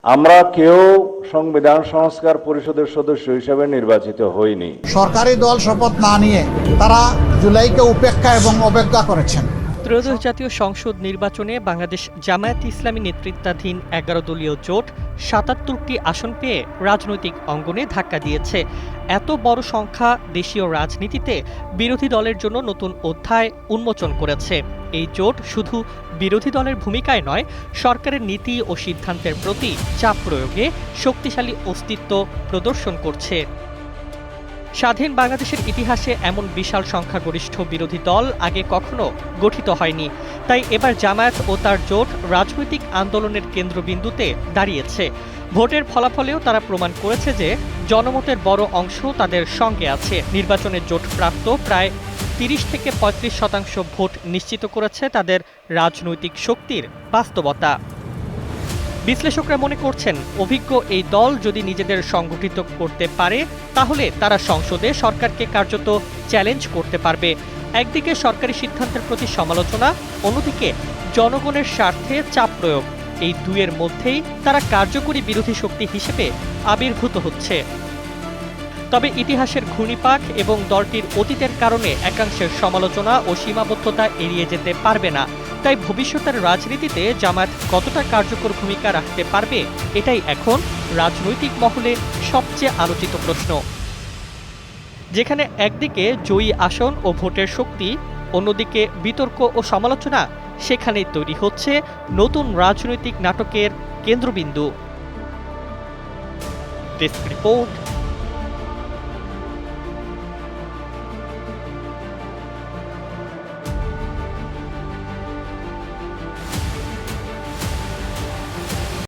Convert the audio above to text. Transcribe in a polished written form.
আমরা কেউ সংবিধান সংস্কার পরিষদের সদস্য হিসেবে নির্বাচিত হইনি। সরকারি দল শপথ না নিয়ে তারা জুলাইকে উপেক্ষা এবং অবজ্ঞা করেছেন। ত্রয়োদশ জাতীয় সংসদ নির্বাচনে বাংলাদেশ জামায়াতে ইসলামী নেতৃত্বাধীন ১১ দলীয় জোট ৭৭টি আসন পেয়ে রাজনৈতিক অঙ্গনে ধাক্কা দিয়েছে। এত বড় সংখ্যা দেশীয় রাজনীতিতে বিরোধী দলের জন্য নতুন অধ্যায় উন্মোচন করেছে। এই জোট শুধু বিরোধী দলের ভূমিকায় নয়, সরকারের নীতি ও সিদ্ধান্তের প্রতি চাপ প্রয়োগে শক্তিশালী অস্তিত্ব প্রদর্শন করছে। স্বাধীন বাংলাদেশের ইতিহাসে এমন বিশাল সংখ্যাগরিষ্ঠ বিরোধী দল আগে কখনো গঠিত হয়নি। তাই এবার জামায়াত ও তার জোট রাজনৈতিক আন্দোলনের কেন্দ্রবিন্দুতে দাঁড়িয়েছে। ভোটের ফলাফলেও তারা প্রমাণ করেছে যে জনমতের বড় অংশ তাদের সঙ্গে আছে। নির্বাচনে জোট প্রাপ্ত প্রায় ৩০ থেকে ৩৫% ভোট নিশ্চিত করেছে তাদের রাজনৈতিক শক্তির বাস্তবতা। বিশ্লেষকরা মনে করছেন, অভিজ্ঞ এই দল যদি নিজেদের সংগঠিত করতে পারে তাহলে তারা সংসদে সরকারকে কার্যত চ্যালেঞ্জ করতে পারবে। একদিকে সরকারি সিদ্ধান্তের প্রতি সমালোচনা, অন্যদিকে জনগণের স্বার্থে চাপ প্রয়োগ, এই দুইয়ের মধ্যেই তারা কার্যকরী বিরোধী শক্তি হিসেবে আবির্ভূত হচ্ছে। তবে ইতিহাসের ঘূর্ণিপাক এবং দলটির অতীতের কারণে একাংশের সমালোচনা ও সীমাবদ্ধতা এড়িয়ে যেতে পারবে না। তাই ভবিষ্যতের রাজনীতিতে জামায়াত কতটা কার্যকর ভূমিকা রাখতে পারবে, এটাই এখন রাজনৈতিক মহলে সবচেয়ে আলোচিত প্রশ্ন। যেখানে একদিকে জয়ী আসন ও ভোটের শক্তি, অন্যদিকে বিতর্ক ও সমালোচনা, সেখানেই তৈরি হচ্ছে নতুন রাজনৈতিক নাটকের কেন্দ্রবিন্দু। Desk report,